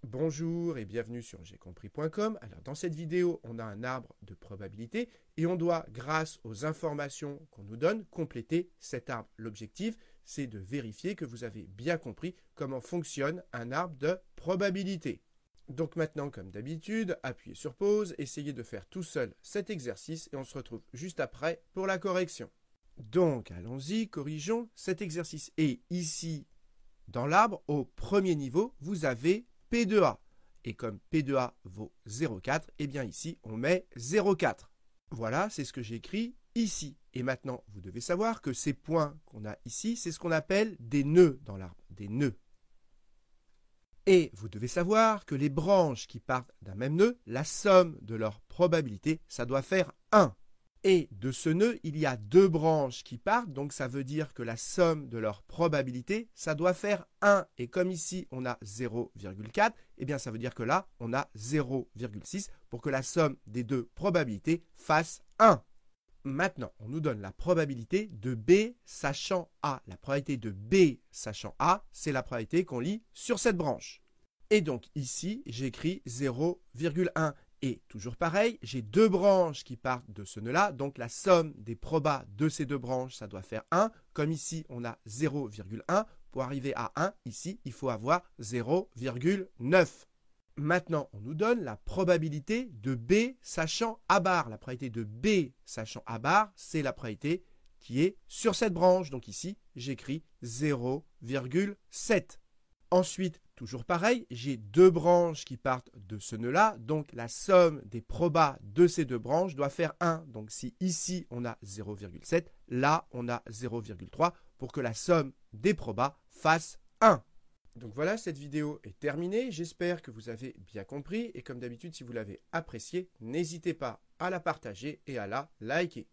Bonjour et bienvenue sur j'aicompris.com. Alors dans cette vidéo, on a un arbre de probabilité et on doit, grâce aux informations qu'on nous donne, compléter cet arbre. L'objectif, c'est de vérifier que vous avez bien compris comment fonctionne un arbre de probabilité. Donc maintenant, comme d'habitude, appuyez sur pause, essayez de faire tout seul cet exercice et on se retrouve juste après pour la correction. Donc allons-y, corrigeons cet exercice. Et ici, dans l'arbre, au premier niveau, vous avez P de A. Et comme P de A vaut 0,4, eh bien ici, on met 0,4. Voilà, c'est ce que j'ai écrit ici. Et maintenant, vous devez savoir que ces points qu'on a ici, c'est ce qu'on appelle des nœuds dans l'arbre, des nœuds. Et vous devez savoir que les branches qui partent d'un même nœud, la somme de leur probabilité, ça doit faire 1. Et de ce nœud, il y a deux branches qui partent, donc ça veut dire que la somme de leur probabilité, ça doit faire 1. Et comme ici, on a 0,4, eh bien ça veut dire que là, on a 0,6 pour que la somme des deux probabilités fasse 1. Maintenant, on nous donne la probabilité de B sachant A. La probabilité de B sachant A, c'est la probabilité qu'on lit sur cette branche. Et donc ici, j'écris 0,1. Et toujours pareil, j'ai deux branches qui partent de ce nœud-là, donc la somme des probas de ces deux branches, ça doit faire 1. Comme ici, on a 0,1. Pour arriver à 1, ici, il faut avoir 0,9. Maintenant, on nous donne la probabilité de B sachant A bar. La probabilité de B sachant A bar, c'est la probabilité qui est sur cette branche. Donc ici, j'écris 0,7. Ensuite, toujours pareil, j'ai deux branches qui partent de ce nœud-là, donc la somme des probas de ces deux branches doit faire 1. Donc si ici on a 0,7, là on a 0,3 pour que la somme des probas fasse 1. Donc voilà, cette vidéo est terminée, j'espère que vous avez bien compris et comme d'habitude, si vous l'avez appréciée, n'hésitez pas à la partager et à la liker.